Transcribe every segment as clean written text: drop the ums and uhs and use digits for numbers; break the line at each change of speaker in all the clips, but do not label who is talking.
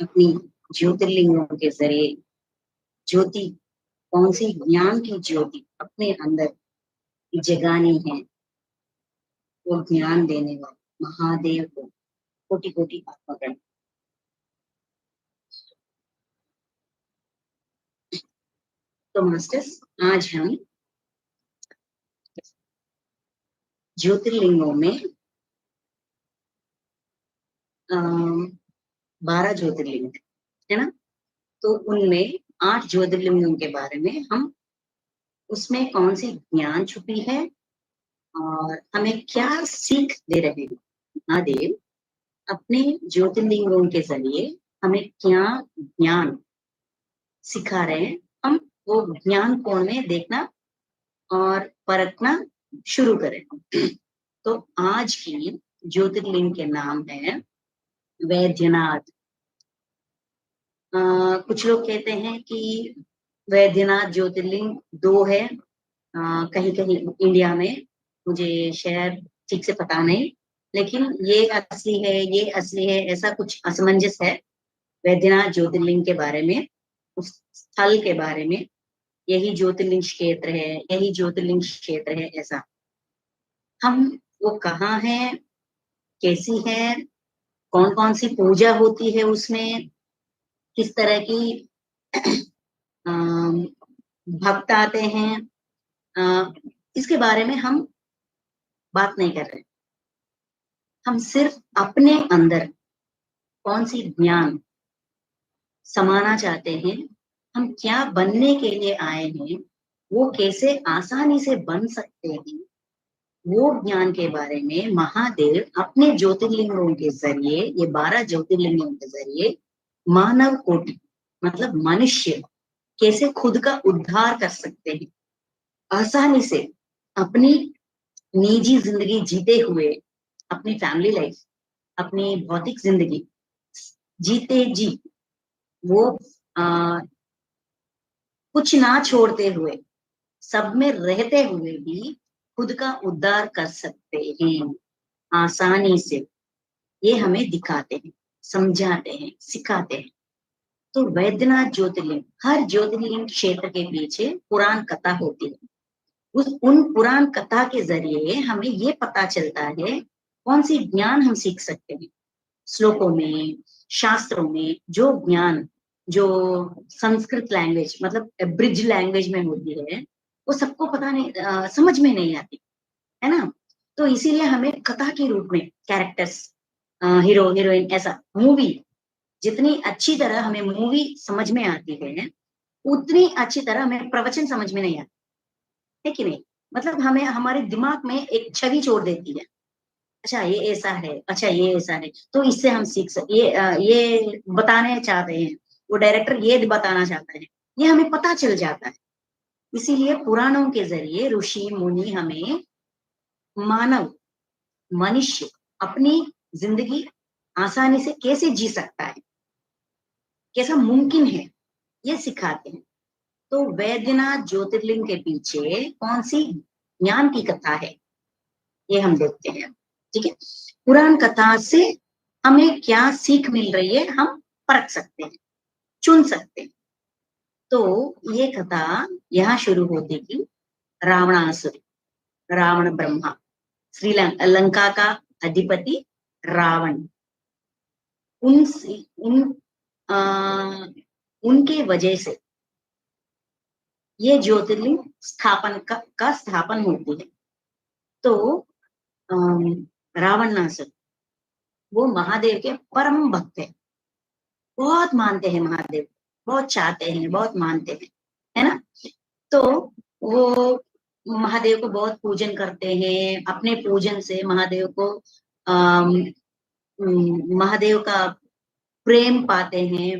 अपनी ज्योतिर्लिंगों के जरिए ज्योति, कौन सी ज्ञान की ज्योति अपने अंदर जगानी है, वो ज्ञान देने वाले महादेव को कोटि कोटि आत्मा। तो मास्टर्स, आज हम ज्योतिर्लिंगों में 12 ज्योतिर्लिंग है ना, तो उनमें 8 ज्योतिर्लिंगों के बारे में हम, उसमें कौन सी ज्ञान छुपी है और हमें क्या सीख दे रहे हैं महादेव अपने ज्योतिर्लिंगों के जरिए, हमें क्या ज्ञान सिखा रहे हैं, हम वो ज्ञान कोण में देखना और परखना शुरू करें। तो आज की ज्योतिर्लिंग के नाम है वैद्यनाथ। कुछ लोग कहते हैं कि वैद्यनाथ ज्योतिर्लिंग 2 है, कहीं कहीं इंडिया में, मुझे शहर ठीक से पता नहीं, लेकिन ये असली है, ये असली है, ऐसा कुछ असमंजस है वैद्यनाथ ज्योतिर्लिंग के बारे में, उस स्थल के बारे में। यही ज्योतिर्लिंग क्षेत्र है, यही ज्योतिर्लिंग क्षेत्र है, ऐसा। हम वो कहाँ है, कैसी है, कौन कौन सी पूजा होती है उसमें, किस तरह की अम, भक्त आते हैं, अ, इसके बारे में हम बात नहीं कर रहे। हम सिर्फ अपने अंदर कौन सी ज्ञान समाना चाहते हैं, हम क्या बनने के लिए आए हैं, वो कैसे आसानी से बन सकते हैं, वो ज्ञान के बारे में महादेव अपने ज्योतिर्लिंगों के जरिए, ये 12 ज्योतिर्लिंगों के जरिए मानव कोटि, मतलब मनुष्य कैसे खुद का उद्धार कर सकते हैं आसानी से, अपनी निजी जिंदगी जीते हुए, अपनी फैमिली लाइफ, अपनी भौतिक जिंदगी जीते जी, वो आ, कुछ ना छोड़ते हुए, सब में रहते हुए भी खुद का उद्धार कर सकते हैं आसानी से। ये हमें दिखाते हैं, समझाते हैं, सिखाते हैं। तो वैद्यनाथ ज्योतिर्लिंग, हर ज्योतिर्लिंग क्षेत्र के पीछे पुराण कथा होती है। उन पुराण कथा के जरिए हमें ये पता चलता है कौन सी ज्ञान हम सीख सकते हैं। श्लोकों में, शास्त्रों में जो ज्ञान, जो संस्कृत लैंग्वेज मतलब ब्रिज लैंग्वेज में होती है, वो सबको पता नहीं, समझ में नहीं आती है ना। तो इसीलिए हमें कथा के रूप में कैरेक्टर्स, हीरो हीरोइन, ऐसा मूवी, जितनी अच्छी तरह हमें मूवी समझ में आती है, उतनी अच्छी तरह हमें प्रवचन समझ में नहीं आता है कि नहीं। मतलब हमें हमारे दिमाग में एक छवि छोड़ देती है, अच्छा ये ऐसा है, अच्छा ये ऐसा है, तो इससे हम सीख सकते, ये बताने चाहते हैं, वो डायरेक्टर ये बताना चाहता है, ये हमें पता चल जाता है। इसीलिए पुराणों के जरिए ऋषि मुनि हमें, मानव, मनुष्य अपनी जिंदगी आसानी से कैसे जी सकता है, कैसा मुमकिन है, ये सिखाते हैं। तो वैद्यनाथ ज्योतिर्लिंग के पीछे कौन सी ज्ञान की कथा है, ये हम देखते हैं। ठीक है, पुराण कथा से हमें क्या सीख मिल रही है, हम परख सकते हैं, चुन सकते हैं। तो ये कथा यहाँ शुरू होती थी, रावणासुर, रावण ब्रह्मा, लंका का अधिपति रावण, उन उन आ, उनके वजह से ये ज्योतिर्लिंग स्थापन का स्थापन होती है। तो रावणासुर वो महादेव के परम भक्त है, बहुत मानते हैं महादेव, बहुत चाहते हैं, बहुत मानते हैं, है ना। तो वो महादेव को बहुत पूजन करते हैं, अपने पूजन से महादेव को महादेव का प्रेम पाते हैं,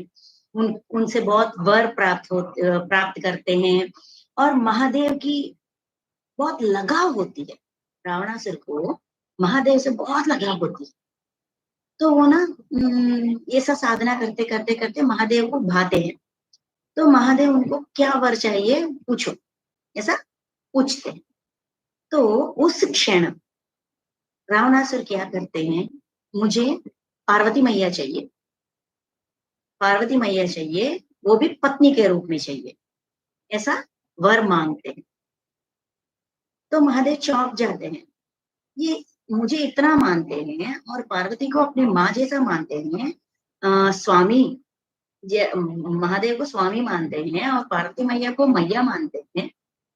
उनसे बहुत वर प्राप्त करते हैं, और महादेव की बहुत लगाव होती है। रावणासुर को महादेव से बहुत लगाव होती है। तो वो ना ऐसा साधना करते करते करते महादेव को भाते हैं। तो महादेव उनको क्या वर चाहिए पूछो, ऐसा पूछते हैं। तो उस क्षण रावणासुर क्या करते हैं, मुझे पार्वती मैया चाहिए, पार्वती मैया चाहिए, वो भी पत्नी के रूप में चाहिए, ऐसा वर मांगते हैं। तो महादेव चौंक जाते हैं, ये मुझे इतना मानते हैं और पार्वती को अपनी माँ जैसा मानते हैं, स्वामी महादेव को स्वामी मानते हैं और पार्वती मैया को मैया मानते हैं,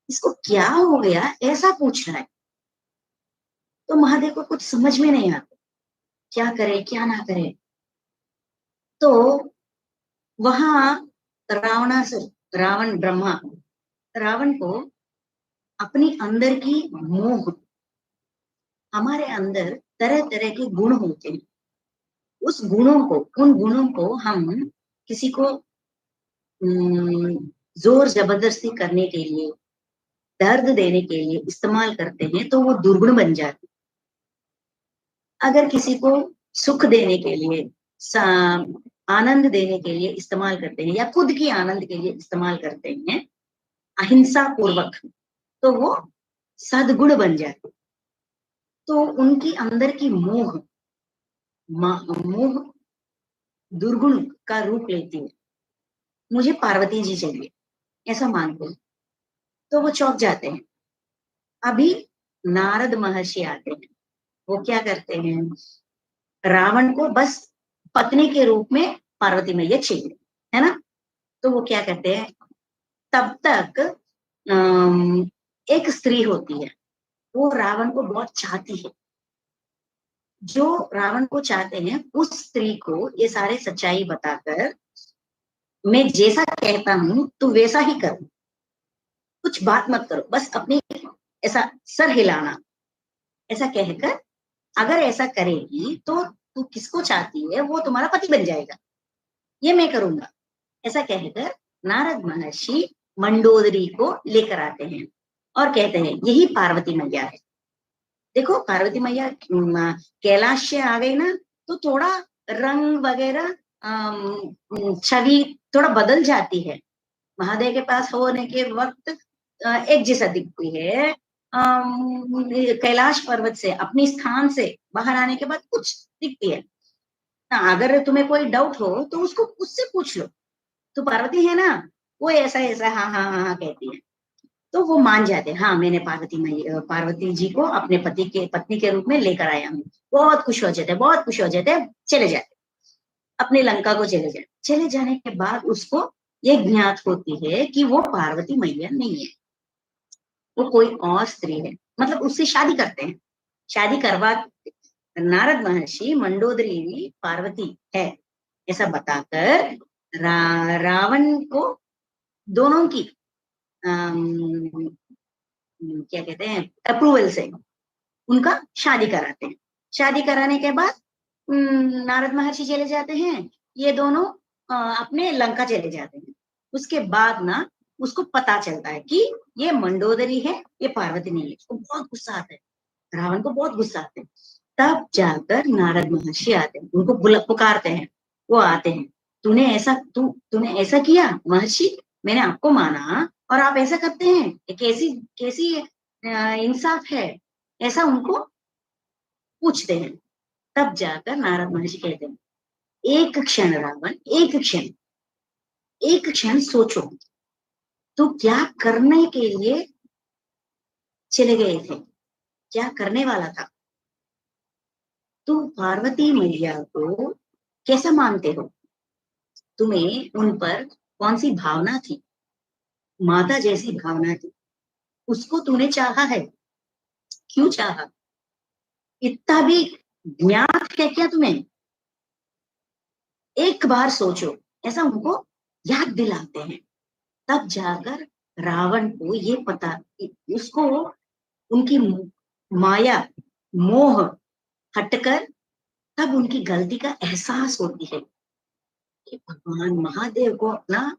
इसको क्या हो गया ऐसा पूछ रहा है। तो महादेव को कुछ समझ में नहीं आता, क्या करे क्या ना करे। तो वहां रावणासुर, रावण ब्रह्मा, रावण को अपनी अंदर की मोह, हमारे अंदर तरह तरह के गुण होते हैं, उस गुणों को, उन गुणों को हम किसी को जोर जबरदस्ती करने के लिए, दर्द देने के लिए इस्तेमाल करते हैं तो वो दुर्गुण बन जाते हैं। अगर किसी को सुख देने के लिए, आनंद देने के लिए इस्तेमाल करते हैं या खुद की आनंद के लिए इस्तेमाल करते हैं अहिंसा पूर्वक, तो वो सद्गुण बन जाते। तो उनकी अंदर की मोह, मोह दुर्गुण का रूप लेती है। मुझे पार्वती जी चाहिए ऐसा मानते हैं। तो वो चौंक जाते हैं। अभी नारद महर्षि आते हैं, वो क्या करते हैं, रावण को बस पत्नी के रूप में पार्वती मैया चाहिए, है ना। तो वो क्या करते हैं, तब तक एक स्त्री होती है, वो रावण को बहुत चाहती है। जो रावण को चाहते हैं उस स्त्री को ये सारे सच्चाई बताकर, मैं जैसा कहता हूं तो वैसा ही करो, कुछ बात मत करो, बस अपनी ऐसा सर हिलाना, ऐसा कहकर अगर ऐसा करेगी तो तू किसको चाहती है वो तुम्हारा पति बन जाएगा, ये मैं करूंगा। ऐसा कहकर नारद महर्षि मंडोदरी को लेकर आते हैं और कहते हैं यही पार्वती मैया है। देखो पार्वती मैया कैलाश से आ गई ना, तो थोड़ा रंग वगैरह छवि थोड़ा बदल जाती है। महादेव के पास होने के वक्त एक जैसा दिखती है, कैलाश पर्वत से अपनी स्थान से बाहर आने के बाद कुछ दिखती है। अगर तुम्हें कोई डाउट हो तो उसको उससे पूछ लो, तो पार्वती है ना, वो ऐसा ऐसा हाँ हाँ हाँ हाँ कहती है। तो वो मान जाते हैं, हाँ मैंने पार्वती जी को अपने पत्नी के रूप में लेकर आया हूँ। बहुत खुश हो जाते हैं, बहुत खुश हो जाते हैं, चले जाते अपनी लंका को, चले जाए। चले जाने के बाद उसको ये ज्ञात होती है कि वो पार्वती मैया नहीं है, वो कोई और स्त्री है। मतलब उससे शादी करते हैं, शादी करवा, नारद महर्षि मंडोदरी पार्वती है ऐसा बताकर रावण को दोनों की क्या कहते हैं अप्रूवल से उनका शादी कराते हैं। शादी कराने के बाद नारद महर्षि चले जाते हैं, ये दोनों अपने लंका चले जाते हैं। उसके बाद ना उसको पता चलता है कि ये मंडोदरी है, ये पार्वती नहीं है। उसको बहुत गुस्सा आता है, रावण को बहुत गुस्सा आता है। तब जाकर नारद महर्षि आते हैं, उनको पुकारते हैं, वो आते हैं। तूने ऐसा किया महर्षि, मैंने आपको माना और आप ऐसा करते हैं, ये कैसी कैसी इंसाफ है, ऐसा उनको पूछते हैं। तब जाकर नारद महर्षि कहते हैं एक क्षण रावण, एक क्षण सोचो, तो क्या करने के लिए चले गए थे, क्या करने वाला था। तुम पार्वती मैया को कैसा मानते हो, तुम्हें उन पर कौन सी भावना थी, माता जैसी भावना थी, उसको तूने चाहा है, क्यों चाहा, इतना भी ज्ञात है क्या तुम्हें, एक बार सोचो, ऐसा उनको याद दिलाते हैं। तब जाकर रावण को ये पता, उसको उनकी माया मोह हटकर तब उनकी गलती का एहसास होती है कि भगवान महादेव को अपना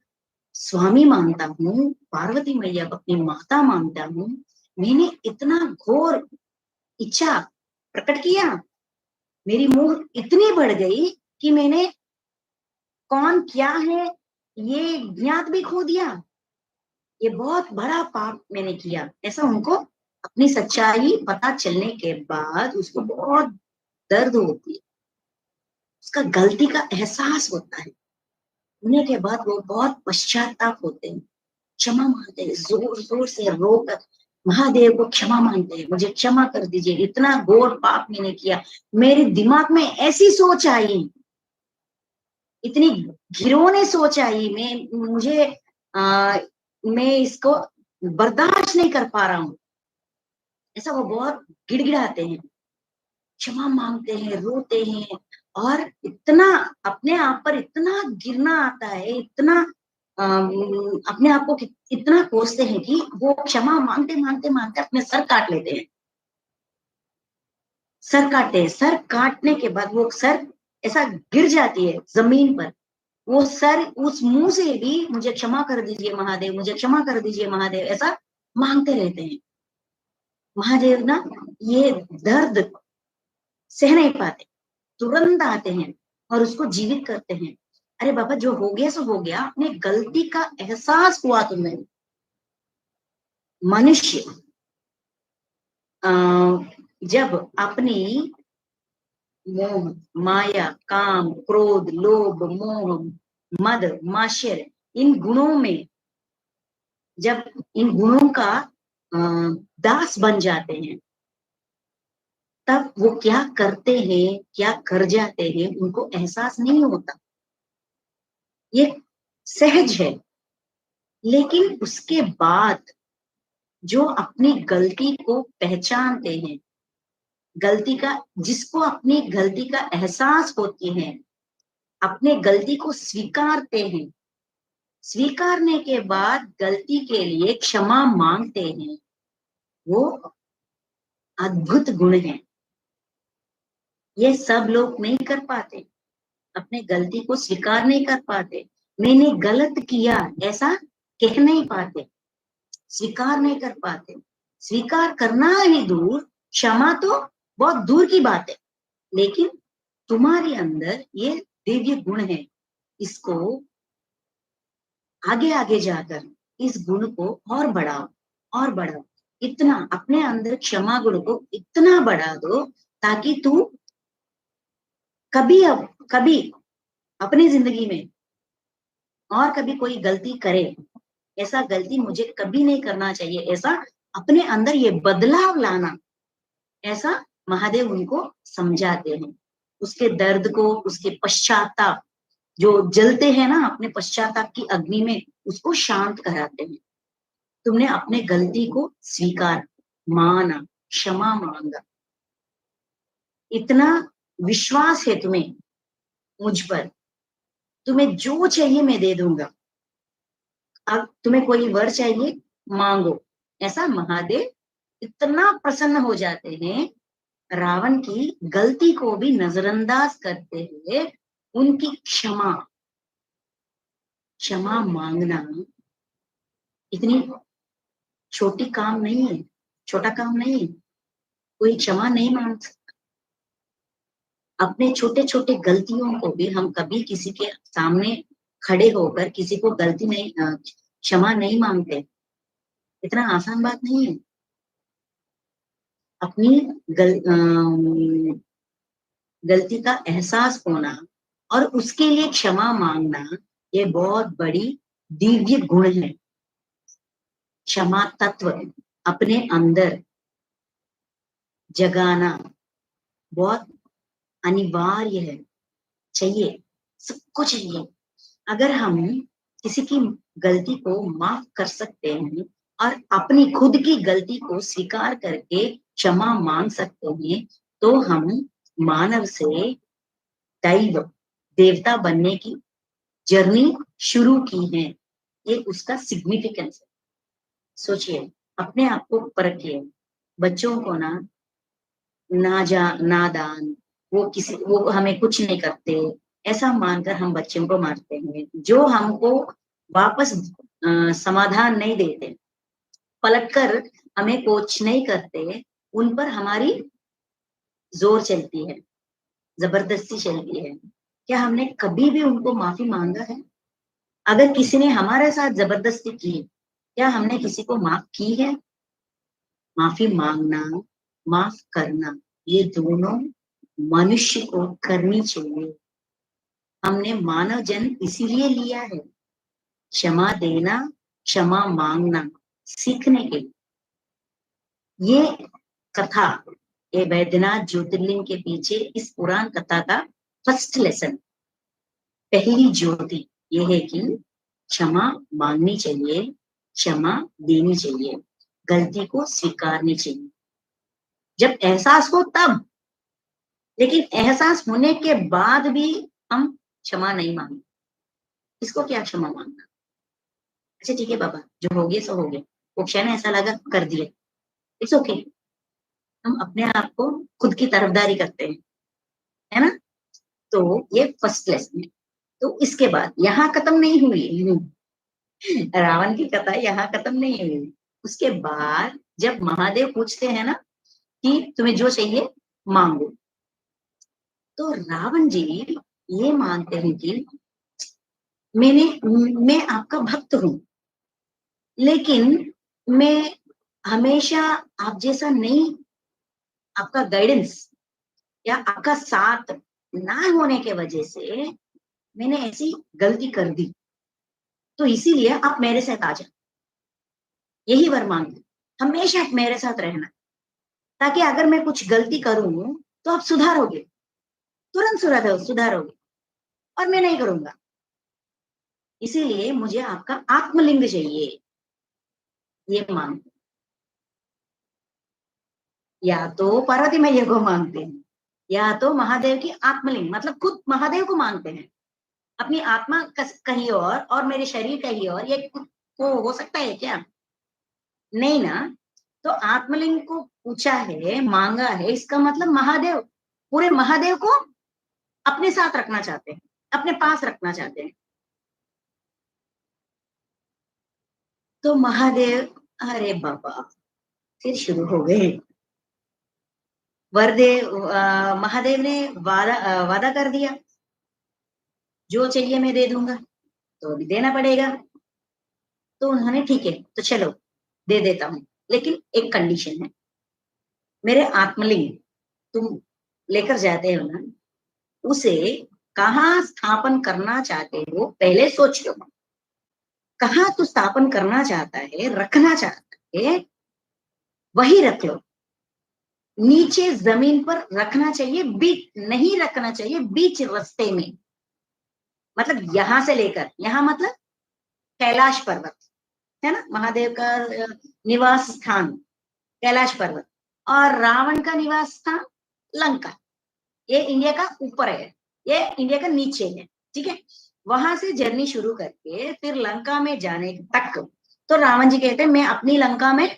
स्वामी मानता हूँ, पार्वती मैया को अपनी माता मानता हूँ, मैंने इतना घोर इच्छा प्रकट किया, मेरी मोह इतनी बढ़ गई कि मैंने कौन क्या है ये ज्ञात भी खो दिया, ये बहुत बड़ा पाप मैंने किया। ऐसा उनको अपनी सच्चाई पता चलने के बाद उसको बहुत दर्द होती है, उसका गलती का एहसास होता है। होने के बाद वो बहुत पश्चाताप होते हैं, क्षमा मांगते हैं, जोर जोर से रोकर महादेव को क्षमा मांगते हैं, मुझे क्षमा कर दीजिए, इतना घोर पाप मैंने किया, मेरे दिमाग में ऐसी सोच आई, इतनी घिनौनी सोच आई, मुझे मैं इसको बर्दाश्त नहीं कर पा रहा हूँ। ऐसा वो बहुत गिड़गिड़ाते हैं, क्षमा मांगते हैं, रोते हैं, और इतना अपने आप पर इतना गिरना आता है, इतना अपने आप को इतना कोसते हैं कि वो क्षमा मांगते मांगते मांगते अपने सर काट लेते हैं। सर काटते हैं, सर काटने के बाद वो सर ऐसा गिर जाती है जमीन पर, वो सर उस मुंह से भी मुझे क्षमा कर दीजिए महादेव, मुझे क्षमा कर दीजिए महादेव, ऐसा मांगते रहते हैं। महादेव ना ये दर्द सह नहीं पाते, तुरंत आते हैं और उसको जीवित करते हैं। अरे बाबा, जो हो गया सो हो गया, अपने गलती का एहसास हुआ तुम्हें। मनुष्य जब अपनी मोह, माया, काम, क्रोध, लोभ, मोह, मद, माश्चर्य, इन गुणों में, जब इन गुणों का दास बन जाते हैं, तब वो क्या करते हैं, क्या कर जाते हैं, उनको एहसास नहीं होता, ये सहज है। लेकिन उसके बाद जो अपनी गलती को पहचानते हैं, गलती का, जिसको अपनी गलती का एहसास होती है, अपने गलती को स्वीकारते हैं, स्वीकारने के बाद गलती के लिए क्षमा मांगते हैं, वो अद्भुत गुण है। ये सब लोग नहीं कर पाते, अपने गलती को स्वीकार नहीं कर पाते, मैंने गलत किया ऐसा कह नहीं पाते, स्वीकार नहीं कर पाते। स्वीकार करना ही दूर, क्षमा तो बहुत दूर की बात है। लेकिन तुम्हारे अंदर ये दिव्य गुण है, इसको आगे आगे जाकर इस गुण को और बढ़ाओ, और बढ़ाओ, इतना अपने अंदर क्षमा गुण को इतना बढ़ा दो, ताकि तू कभी अब कभी अपनी जिंदगी में और कभी कोई गलती करे, ऐसा गलती मुझे कभी नहीं करना चाहिए, ऐसा अपने अंदर ये बदलाव लाना, ऐसा महादेव उनको समझाते हैं। उसके दर्द को, उसके पश्चाताप जो जलते हैं ना अपने पश्चाताप की अग्नि में, उसको शांत कराते हैं। तुमने अपने गलती को स्वीकार, माना, क्षमा मांगा, इतना विश्वास है तुम्हें मुझ पर, तुम्हें जो चाहिए मैं दे दूंगा, अब तुम्हें कोई वर चाहिए मांगो, ऐसा महादेव इतना प्रसन्न हो जाते हैं। रावण की गलती को भी नजरअंदाज करते हुए उनकी क्षमा, क्षमा मांगना इतनी छोटी काम नहीं है, छोटा काम नहीं है, कोई क्षमा नहीं मांग सकता। अपने छोटे छोटे गलतियों को भी हम कभी किसी के सामने खड़े होकर किसी को गलती नहीं क्षमा नहीं मांगते, इतना आसान बात नहीं है। अपनी गलती का एहसास होना और उसके लिए क्षमा मांगना, ये बहुत बड़ी दिव्य गुण है। क्षमा तत्व अपने अंदर जगाना बहुत अनिवार्य है, चाहिए, सबको चाहिए। अगर हम किसी की गलती को माफ कर सकते हैं और अपनी खुद की गलती को स्वीकार करके क्षमा मांग सकते हैं, तो हम मानव से दैव, देवता बनने की जर्नी शुरू की है। ये उसका सिग्निफिकेंस है। सोचिए, अपने आप को परखिए। बच्चों को ना, नादान, वो हमें कुछ नहीं करते, ऐसा मानकर हम बच्चों को मारते हैं, जो हमको वापस समाधान नहीं देते, पलटकर हमें कोच नहीं करते, उन पर हमारी जोर चलती है, जबरदस्ती चलती है। क्या हमने कभी भी उनको माफी मांगा है? अगर किसी ने हमारे साथ जबरदस्ती की, क्या हमने किसी को माफ की है? माफी मांगना, माफ करना, ये दोनों मनुष्य को करनी चाहिए। हमने मानव जन्म इसीलिए लिया है, क्षमा देना, क्षमा मांगना सीखने के लिए। ये कथा, ये वैद्यनाथ ज्योतिर्लिंग के पीछे इस पुराण कथा का फर्स्ट लेसन, पहली ज्योति ये है कि क्षमा मांगनी चाहिए, क्षमा देनी चाहिए, गलती को स्वीकारनी चाहिए जब एहसास हो तब। लेकिन एहसास होने के बाद भी हम क्षमा नहीं मांगे, इसको क्या क्षमा मांगना? अच्छा ठीक है बाबा, जो हो गया सो हो गया, वो क्षण ऐसा लगा कर दिया, इट्स ओके। हम अपने आप को खुद की तरफदारी करते हैं, है ना? तो ये फर्स्ट लेसन है। तो इसके बाद यहाँ खत्म नहीं हुई रावण की कथा, यहाँ खत्म नहीं हुई। उसके बाद जब महादेव पूछते हैं ना कि तुम्हें जो चाहिए मांगो, तो रावण जी ये मानते हैं कि मैं आपका भक्त हूं, लेकिन मैं हमेशा आप जैसा नहीं, आपका गाइडेंस या आपका साथ ना होने के वजह से मैंने ऐसी गलती कर दी, तो इसीलिए आप मेरे साथ आ जाओ, यही वर मांगते, हमेशा आप मेरे साथ रहना, ताकि अगर मैं कुछ गलती करूं तो आप सुधारोगे, तुरंत सुधारोगे, और मैं नहीं करूंगा। इसीलिए मुझे आपका आत्मलिंग चाहिए, ये मांगते। या तो पार्वती मैया को मांगते हैं, या तो महादेव की आत्मलिंग, मतलब खुद महादेव को मांगते हैं। अपनी आत्मा कहीं और मेरे शरीर कहीं और, ये को हो सकता है क्या? नहीं ना। तो आत्मलिंग को पूछा है, मांगा है, इसका मतलब महादेव, पूरे महादेव को अपने साथ रखना चाहते हैं, अपने पास रखना चाहते हैं। तो महादेव, अरे बाबा, फिर शुरू हो गए। महादेव ने वादा कर दिया, जो चाहिए मैं दे दूंगा, तो अभी देना पड़ेगा। तो उन्होंने ठीक है तो चलो दे देता हूं, लेकिन एक कंडीशन है, मेरे आत्मलिंग तुम लेकर जाते हो ना, उसे कहाँ स्थापन करना चाहते हो पहले सोच लो। कहाँ तू स्थापन करना चाहता है, रखना चाहता है, वही रख लो। नीचे जमीन पर रखना चाहिए, बीच नहीं रखना चाहिए, बीच रास्ते में, मतलब यहां से लेकर यहां, मतलब कैलाश पर्वत है ना, महादेव का निवास स्थान कैलाश पर्वत, और रावण का निवास स्थान लंका। ये इंडिया का ऊपर है, ये इंडिया का नीचे है, ठीक है। वहां से जर्नी शुरू करके फिर लंका में जाने तक, तो रावण जी कहते हैं मैं अपनी लंका में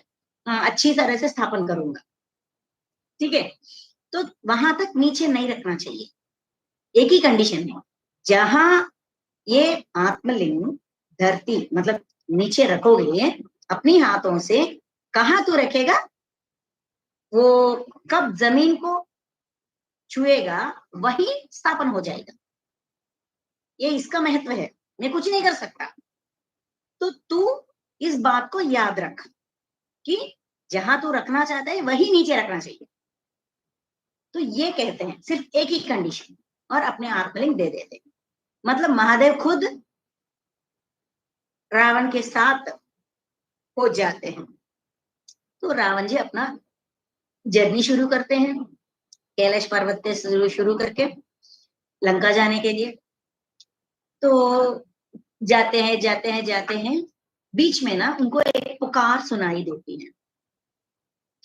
अच्छी तरह से स्थापन करूंगा, ठीक है। तो वहां तक नीचे नहीं रखना चाहिए, एक ही कंडीशन है, जहां ये आत्मलिंग धरती मतलब नीचे रखोगे अपनी हाथों से, कहाँ तो रखेगा, वो कब जमीन को छुएगा वही स्थापन हो जाएगा। ये इसका महत्व है, मैं कुछ नहीं कर सकता। तो तू इस बात को याद रख कि जहां तू रखना चाहता है वही नीचे रखना चाहिए। तो ये कहते हैं सिर्फ एक ही कंडीशन, और अपने आत्मलिंग दे देते हैं। मतलब महादेव खुद रावण के साथ हो जाते हैं। तो रावण जी अपना जर्नी शुरू करते हैं, कैलाश पर्वत से शुरू करके लंका जाने के लिए। तो जाते हैं, बीच में ना उनको एक पुकार सुनाई देती है,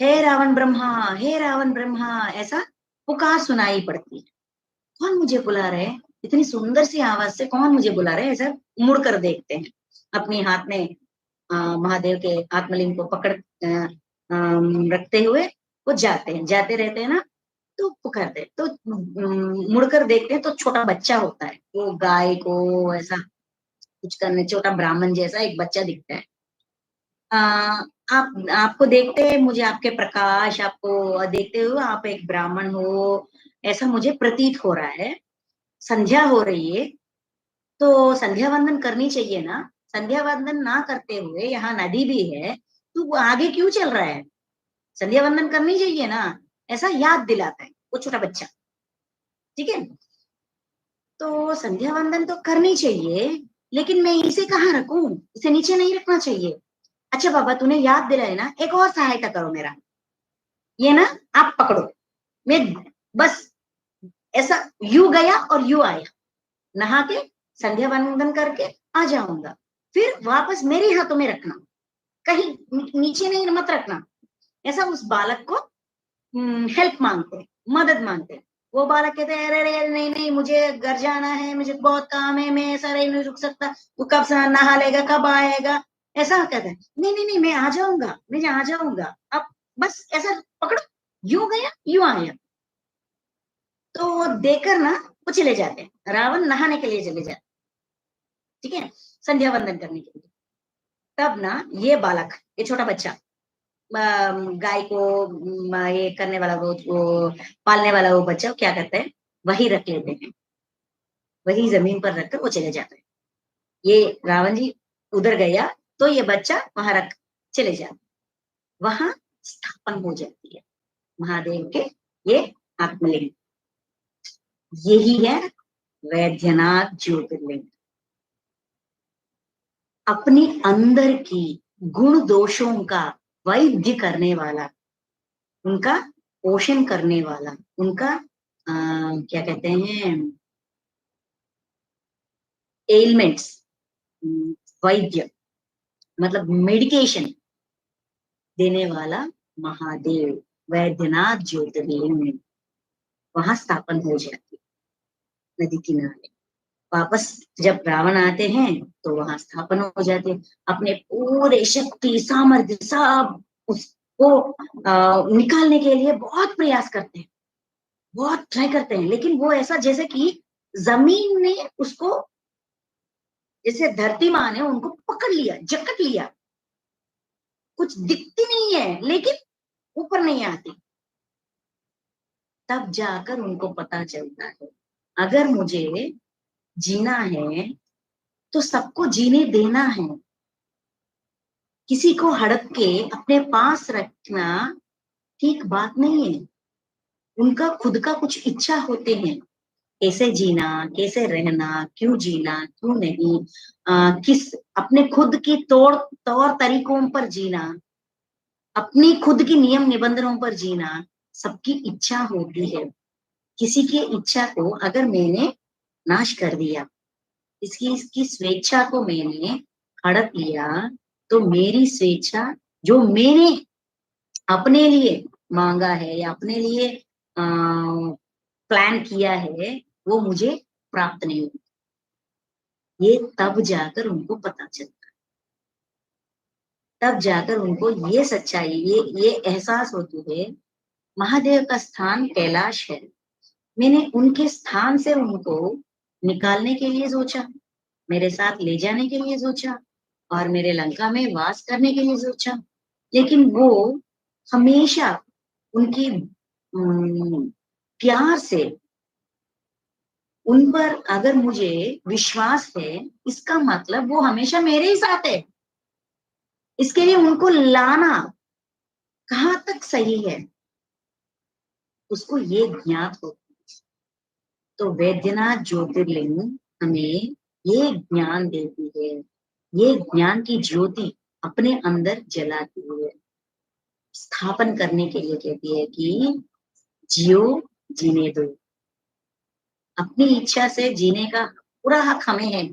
हे रावण ब्रह्मा, हे रावण ब्रह्मा, ऐसा पुकार सुनाई पड़ती है। कौन मुझे बुला रहे है, इतनी सुंदर सी आवाज से कौन मुझे बुला रहे है, ऐसा मुड़कर देखते हैं, अपने हाथ में महादेव के आत्मलिंग को पकड़ रखते हुए वो जाते रहते हैं ना। तो पुकारते, तो मुड़कर देखते हैं तो छोटा बच्चा होता है, वो गाय को ऐसा कुछ करने, छोटा ब्राह्मण जैसा एक बच्चा दिखता है। आ, आपको देखते मुझे आपके प्रकाश, आपको देखते हुए आप एक ब्राह्मण हो ऐसा मुझे प्रतीत हो रहा है। संध्या हो रही है, तो संध्या वंदन करनी चाहिए ना, संध्या वंदन ना करते हुए यहाँ नदी भी है, तो वो आगे क्यों चल रहा है, संध्या वंदन करनी चाहिए ना, ऐसा याद दिलाता है वो छोटा बच्चा, ठीक है। तो संध्या वंदन तो करनी चाहिए, लेकिन मैं इसे कहाँ रखूं? इसे नीचे नहीं रखना चाहिए। अच्छा बाबा, तूने याद दिलाया ना, एक और सहायता करो मेरा, ये ना आप पकड़ो, मैं बस ऐसा यू गया और यू आया, नहा के संध्या वंदन करके आ जाऊंगा, फिर वापस मेरे हाथों में रखना, कहीं नीचे नहीं मत रखना। ऐसा उस बालक को हेल्प मांगते हैं, मदद मांगते हैं। वो बालक कहते हैं, अरे अरे नहीं नहीं, मुझे घर जाना है, मुझे बहुत काम है, मैं ऐसा नहीं रुक सकता, वो कब नहा लेगा, कब आएगा, ऐसा कहता है। नहीं नहीं नहीं, मैं आ जाऊंगा, मैं आ जाऊंगा, अब बस ऐसा पकड़ो, यूं गया यूं आया। तो देकर ना वो चले जाते हैं, रावण नहाने के लिए चले जाते, ठीक है, संध्या वंदन करने के लिए। तब ना ये बालक, ये छोटा बच्चा, गाय को ये करने वाला, वो पालने वाला वो बच्चा क्या करता है, वही रख लेते हैं, वही जमीन पर रखकर वो चले जाते हैं। ये रावण जी उधर गया तो ये बच्चा वहां रख चले जाते, वहां स्थापन हो जाती है महादेव के ये आत्मलिंग। यही है वैद्यनाथ ज्योतिर्लिंग। अपनी अंदर की गुण दोषों का वैद्य करने वाला, उनका पोषण करने वाला, उनका क्या कहते हैं, एलिमेंट्स, वैद्य मतलब मेडिकेशन देने वाला महादेव वैद्यनाथ ज्योतिर्लिंग वहां स्थापन हो जाती है नदी किनारे। वापस जब रावण आते हैं तो वहां स्थापन हो जाते हैं, अपने पूरे शक्ति सामर्थ्य सब उसको निकालने के लिए बहुत प्रयास करते हैं, बहुत ट्राई करते हैं, लेकिन वो ऐसा जैसे कि जमीन ने उसको, जैसे धरती माँ ने उनको पकड़ लिया, जकड़ लिया, कुछ दिखती नहीं है लेकिन ऊपर नहीं आती। तब जाकर उनको पता चलता है, अगर मुझे जीना है तो सबको जीने देना है, किसी को हड़प के अपने पास रखना ठीक बात नहीं है। उनका खुद का कुछ इच्छा होते हैं, कैसे जीना, कैसे रहना, क्यों जीना, क्यों नहीं, किस अपने खुद की तौर तौर तरीकों पर जीना, अपनी खुद की नियम निबंधनों पर जीना, सबकी इच्छा होती है। किसी की इच्छा को अगर मैंने नाश कर दिया, इसकी स्वेच्छा को मैंने हड़प लिया, तो मेरी स्वेच्छा जो मैंने अपने लिए मांगा है या अपने लिए प्लान किया है, वो मुझे प्राप्त नहीं होता। ये तब जाकर उनको पता चलता, तब जाकर उनको ये सच्चाई, ये एहसास होती है, महादेव का स्थान कैलाश है, मैंने उनके स्थान से उनको निकालने के लिए सोचा, मेरे साथ ले जाने के लिए सोचा, और मेरे लंका में वास करने के लिए सोचा, लेकिन वो हमेशा उनकी प्यार से, उन पर अगर मुझे विश्वास है, इसका मतलब वो हमेशा मेरे ही साथ है, इसके लिए उनको लाना कहाँ तक सही है, उसको ये ज्ञात हो। तो वैद्यनाथ ज्योतिर्लिंग हमें ये ज्ञान देती है, ये ज्ञान की ज्योति अपने अंदर जलाती है, स्थापन करने के लिए कहती है कि जियो, जीने दो, अपनी इच्छा से जीने का पूरा हक हमें है।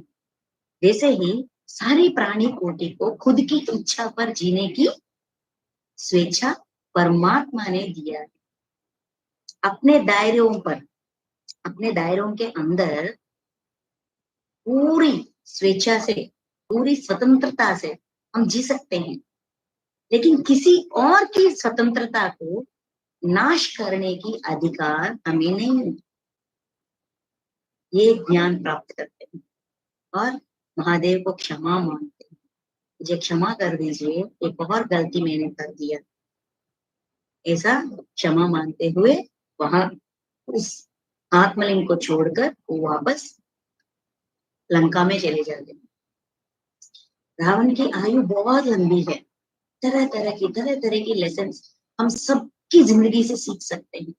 वैसे ही सारी प्राणी कोटि को खुद की इच्छा पर जीने की स्वेच्छा परमात्मा ने दिया है। अपने दायरों पर, अपने दायरों के अंदर पूरी स्वेच्छा से, पूरी स्वतंत्रता से हम जी सकते हैं, लेकिन किसी और की स्वतंत्रता को नाश करने की अधिकार हमें नहीं है। ये ज्ञान प्राप्त करते हैं और महादेव को क्षमा मांगते हैं, मुझे क्षमा कर दीजिए, एक और गलती मैंने कर दिया, ऐसा क्षमा मांगते हुए वहां उस आत्मलिंग को छोड़कर वो वापस लंका में चले जाते हैं। रावण की आयु बहुत लंबी है, तरह तरह की लेसन हम सबकी जिंदगी से सीख सकते हैं।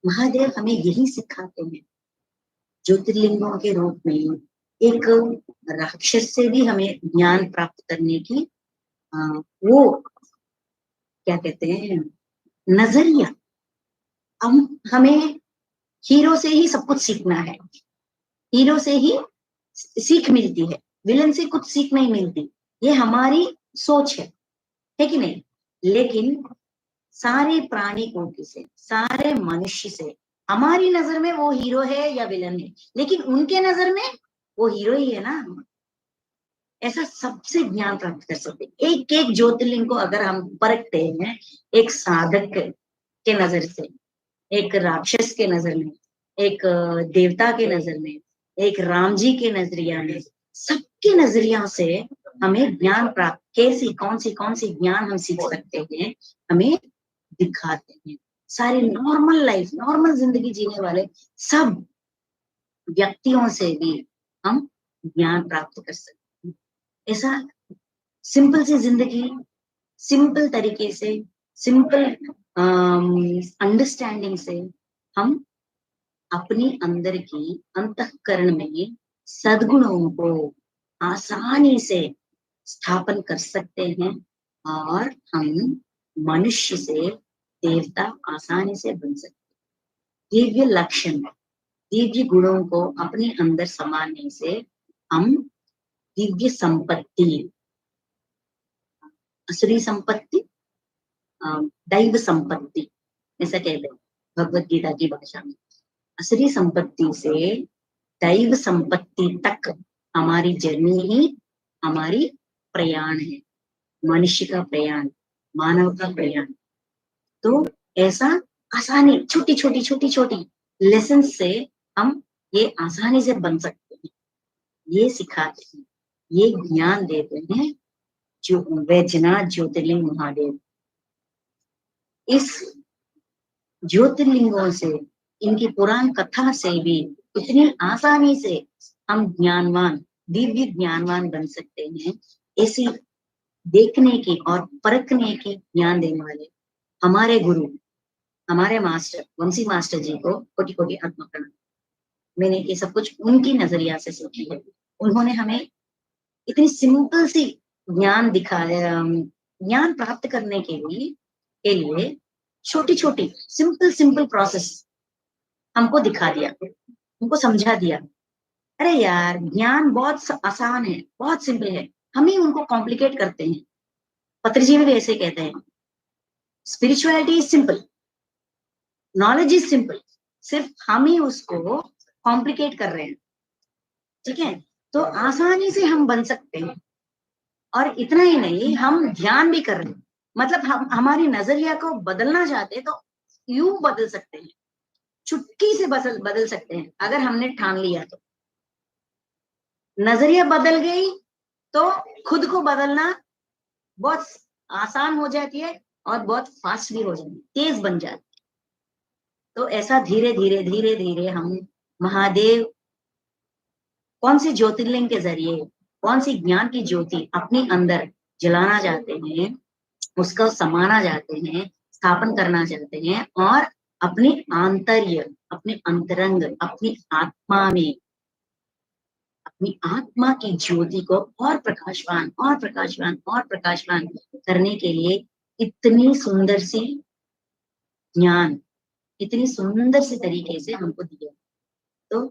महादेव हमें यही सिखाते हैं, ज्योतिर्लिंगों के रूप में एक राक्षस से भी हमें ज्ञान प्राप्त करने की वो क्या कहते हैं नजरिया। हम हमें हीरो से ही सब कुछ सीखना है, हीरो से ही सीख मिलती है, विलन से कुछ सीख नहीं मिलती। ये हमारी सोच है कि नहीं? लेकिन सारे प्राणी कोटि से, सारे मनुष्य से हमारी नजर में वो हीरो है या विलन है, लेकिन उनके नजर में वो हीरो ही है ना। ऐसा सबसे ज्ञान प्राप्त कर सकते हैं। एक एक ज्योतिर्लिंग को अगर हम परखते हैं, एक साधक के नजर से, एक राक्षस के नजर में, एक देवता के नजर में, एक राम जी के नजरिया में, सबके नजरिया से हमें ज्ञान प्राप्त, कैसी कौन सी ज्ञान हम सीख सकते हैं, हमें दिखाते हैं। सारे नॉर्मल लाइफ, नॉर्मल जिंदगी जीने वाले सब व्यक्तियों से भी हम ज्ञान प्राप्त कर सकते हैं। ऐसा सिंपल सी जिंदगी, सिंपल तरीके से, सिंपल अंडरस्टैंडिंग से हम अपनी अंदर की अंतःकरण में सद्गुणों को आसानी से स्थापन कर सकते हैं और हम मनुष्य से देवता आसानी से बन सकते हैं। दिव्य लक्षण, दिव्य गुणों को अपने अंदर समाने से हम दिव्य संपत्ति, असुरी संपत्ति, दैव संपत्ति ऐसा कहते हैं भगवत गीता की भाषा में। असुरी संपत्ति से दैव संपत्ति तक हमारी जर्नी ही हमारी प्रयाण है, मनुष्य का प्रयाण, मानव का प्रयाण। तो ऐसा आसानी, छोटी छोटी छोटी छोटी लेसन से हम ये आसानी से बन सकते हैं, ये सिखाते हैं, ये ज्ञान देते हैं जो वैजनाथ ज्योतिर्लिंग महादेव। इस ज्योतिर्लिंगों से, इनकी पुराण कथा से भी इतनी आसानी से हम ज्ञानवान, दिव्य ज्ञानवान बन सकते हैं। ऐसी देखने की और परखने की ज्ञान देने वाले हमारे गुरु, हमारे मास्टर वंशी मास्टर जी को कोटि कोटि आत्मा प्रणाम। मैंने ये सब कुछ उनकी नजरिया से सीखी है। उन्होंने हमें इतनी सिंपल सी ज्ञान दिखाया, ज्ञान प्राप्त करने के लिए छोटी छोटी सिंपल सिंपल प्रोसेस हमको दिखा दिया, हमको समझा दिया। अरे यार, ज्ञान बहुत आसान है, बहुत सिंपल है, हम ही उनको कॉम्प्लिकेट करते हैं। पत्रिजी भी ऐसे कहते हैं, spirituality is simple, knowledge is simple, सिर्फ हम ही उसको कॉम्प्लिकेट कर रहे हैं। ठीक है, तो आसानी से हम बन सकते हैं। और इतना ही नहीं, हम ध्यान भी कर रहे हैं, मतलब हम हमारी नजरिया को बदलना चाहते हैं तो यूं बदल सकते हैं, चुटकी से बदल सकते हैं अगर हमने ठान लिया तो। नजरिया बदल गई तो खुद को बदलना बहुत आसान हो जाती है और बहुत फास्ट भी हो जाती है, तेज बन जाती है। तो ऐसा धीरे धीरे धीरे धीरे हम महादेव कौन सी ज्योतिर्लिंग के जरिए, कौन सी ज्ञान की ज्योति अपने अंदर जलाना चाहते हैं, उसको समाना चाहते हैं, स्थापन करना चाहते हैं और अपने आंतर्य, अपने अंतरंग, अपनी आत्मा में, अपनी आत्मा की ज्योति को और प्रकाशवान और प्रकाशवान और प्रकाशवान करने के लिए इतनी सुंदर सी ज्ञान, इतनी सुंदर सी तरीके से हमको दिया। तो